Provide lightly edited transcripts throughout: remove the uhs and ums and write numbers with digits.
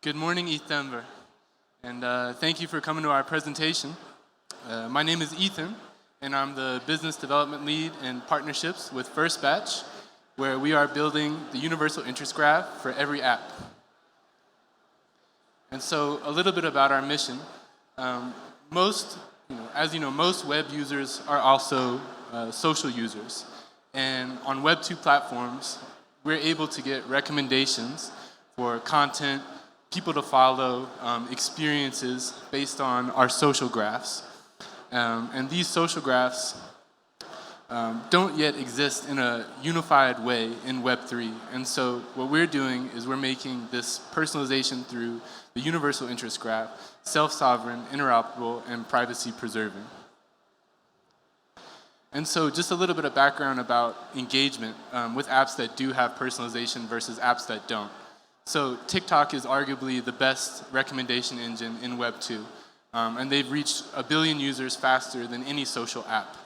Good morning, East Denver, and thank you for coming to our presentation. My name is Ethan, and I'm the Business Development Lead in Partnerships with FirstBatch, where we are building the universal interest graph for every app. And so a little bit about our mission. Most web users are also social users. And on Web 2 platforms, we're able to get recommendations for content, people to follow, experiences based on our social graphs. And these social graphs don't yet exist in a unified way in Web 3. And so what we're doing is we're making this personalization through the universal interest graph self-sovereign, interoperable, and privacy-preserving. And so just a little bit of background about engagement with apps that do have personalization versus apps that don't. So TikTok is arguably the best recommendation engine in Web 2. And they've reached 1 billion users faster than any social app.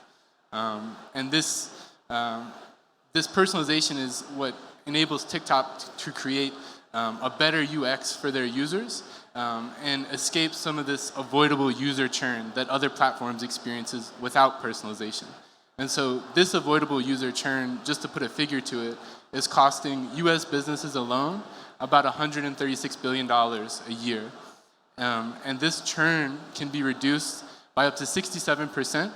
And this personalization is what enables TikTok to create a better UX for their users and escape some of this avoidable user churn that other platforms experiences without personalization. And so this avoidable user churn, just to put a figure to it, is costing US businesses alone about $136 billion a year. And this churn can be reduced by up to 67%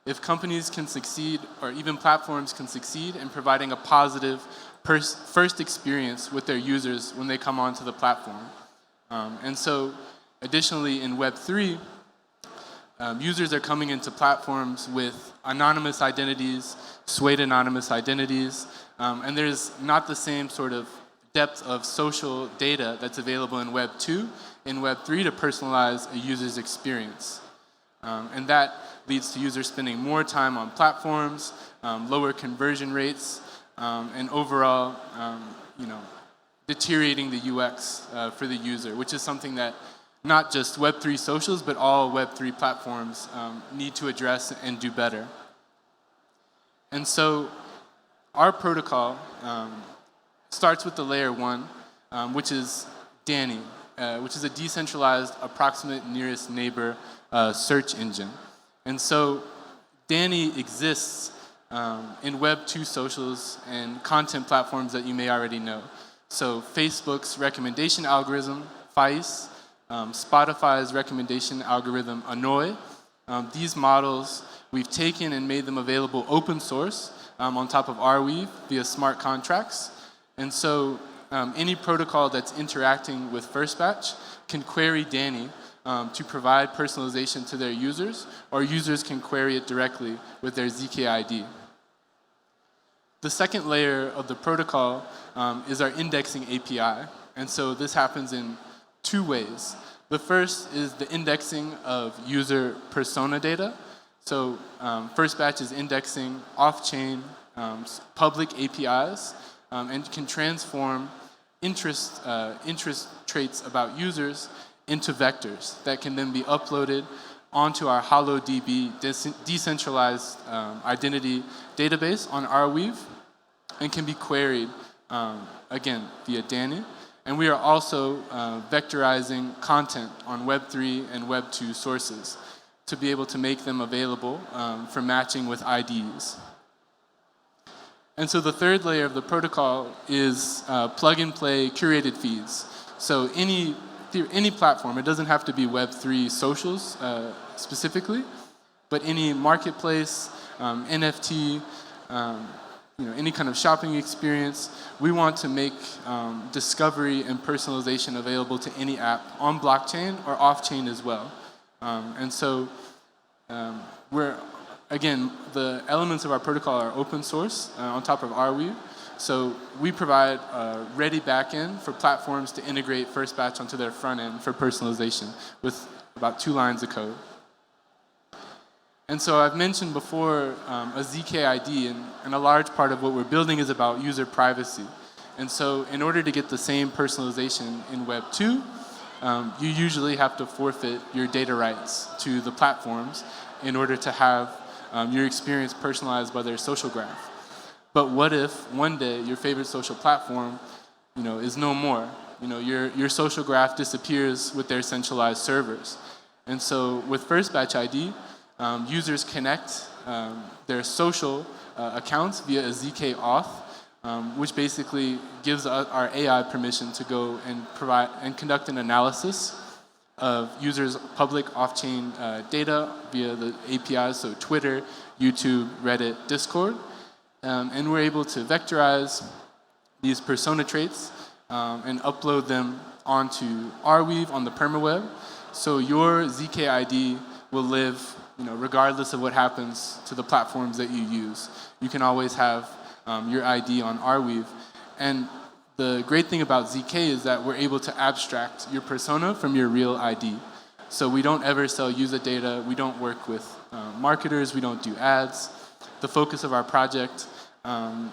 if companies can succeed, or even platforms can succeed in providing a positive first experience with their users when they come onto the platform. And so additionally in Web 3, users are coming into platforms with anonymous identities, swayed anonymous identities, and there's not the same sort of depth of social data that's available in Web 2, in Web 3 to personalize a user's experience. And that leads to users spending more time on platforms, lower conversion rates, and overall, deteriorating the UX for the user, which is something that not just Web 3 socials, but all Web 3 platforms need to address and do better. And so our protocol starts with the layer 1, which is Danny, which is a decentralized approximate nearest neighbor search engine. And so Danny exists in Web 2 socials and content platforms that you may already know. So Facebook's recommendation algorithm, Vice, Spotify's recommendation algorithm, Annoy. These models we've taken and made them available open source on top of Arweave via smart contracts. And so any protocol that's interacting with FirstBatch can query Danny to provide personalization to their users, or users can query it directly with their ZKID. The second layer of the protocol is our indexing API. And so this happens in 2 ways. The first is the indexing of user persona data. So FirstBatch is indexing off-chain public APIs and can transform interest traits about users into vectors that can then be uploaded onto our HoloDB decentralized identity database on Arweave and can be queried, again, via Danny. And we are also vectorizing content on Web 3 and Web 2 sources to be able to make them available for matching with IDs. And so the third layer of the protocol is plug-and-play curated feeds. So any platform, it doesn't have to be Web 3 socials specifically, but any marketplace, NFT, any kind of shopping experience, we want to make discovery and personalization available to any app on blockchain or off-chain as well. And so again, the elements of our protocol are open source on top of Arweave. So we provide a ready backend for platforms to integrate FirstBatch onto their front end for personalization with about 2 lines of code. And so I've mentioned before a ZKID, and a large part of what we're building is about user privacy. And so in order to get the same personalization in Web 2, you usually have to forfeit your data rights to the platforms in order to have your experience personalized by their social graph. But what if one day your favorite social platform is no more, your social graph disappears with their centralized servers. And so with FirstBatch ID, users connect their social accounts via a ZK auth, which basically gives our AI permission to go and provide and conduct an analysis of users' public off-chain data via the APIs, so Twitter, YouTube, Reddit, Discord. And we're able to vectorize these persona traits and upload them onto Arweave on the permaweb. So your ZK ID will live, regardless of what happens to the platforms that you use. You can always have your ID on Arweave. And the great thing about ZK is that we're able to abstract your persona from your real ID. So we don't ever sell user data. We don't work with marketers. We don't do ads. The focus of our project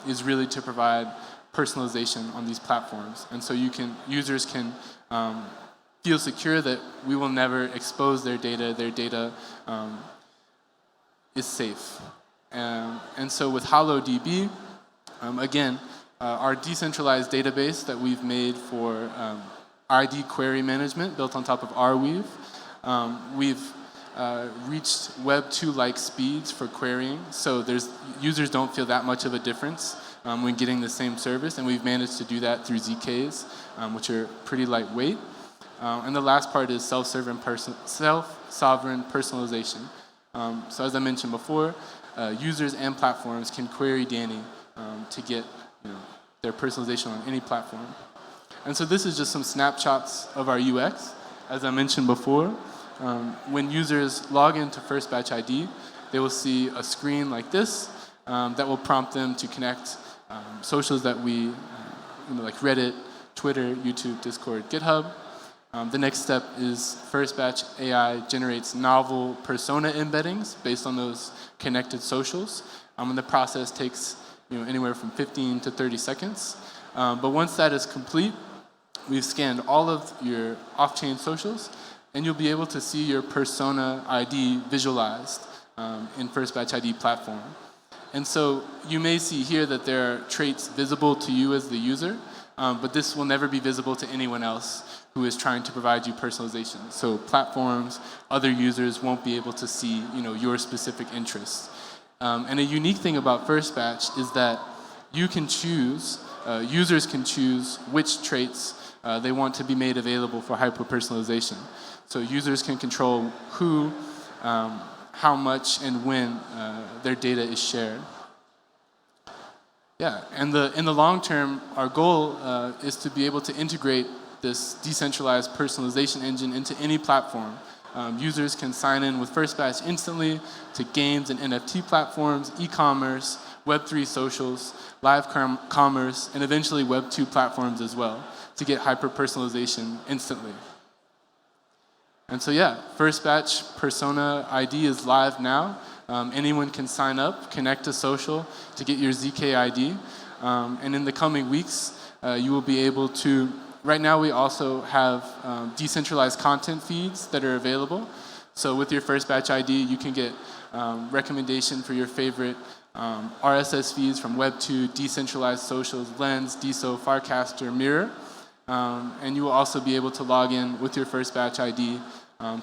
is really to provide personalization on these platforms. And so users can feel secure that we will never expose their data. Their data is safe. And so with HoloDB, again, our decentralized database that we've made for ID query management built on top of Arweave, we've reached Web 2-like speeds for querying, so users don't feel that much of a difference when getting the same service, and we've managed to do that through ZKs, which are pretty lightweight. And the last part is self-sovereign personalization. So as I mentioned before, users and platforms can query Danny to get their personalization on any platform. And so this is just some snapshots of our UX. As I mentioned before, when users log into FirstBatch ID, they will see a screen like this that will prompt them to connect socials that we, like Reddit, Twitter, YouTube, Discord, GitHub. The next step is FirstBatch AI generates novel persona embeddings based on those connected socials. And the process takes anywhere from 15 to 30 seconds. But once that is complete, we've scanned all of your off-chain socials, and you'll be able to see your persona ID visualized in FirstBatch ID platform. And so you may see here that there are traits visible to you as the user, but this will never be visible to anyone else who is trying to provide you personalization. So platforms, other users won't be able to see your specific interests. And a unique thing about FirstBatch is that you can choose, users can choose which traits they want to be made available for hyper-personalization. So users can control who, how much, and when their data is shared. Yeah, and in the long term, our goal is to be able to integrate this decentralized personalization engine into any platform. Users can sign in with FirstBatch instantly to games and NFT platforms, e-commerce, Web3 socials, live commerce, and eventually Web 2 platforms as well to get hyper-personalization instantly. And so yeah, FirstBatch Persona ID is live now. Anyone can sign up, connect to social to get your ZK ID. And in the coming weeks, you will be able to, right now we also have decentralized content feeds that are available. So with your FirstBatch ID, you can get recommendation for your favorite RSS feeds from Web2, Decentralized Socials, Lens, DeSo, Farcaster, Mirror. And you will also be able to log in with your FirstBatch ID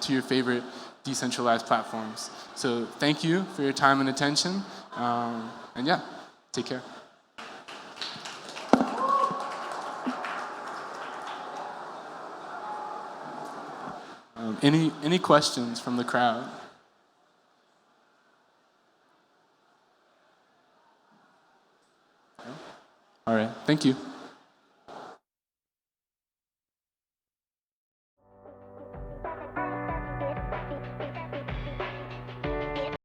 to your favorite decentralized platforms. So thank you for your time and attention. And yeah, take care. Any questions from the crowd? All right, thank you.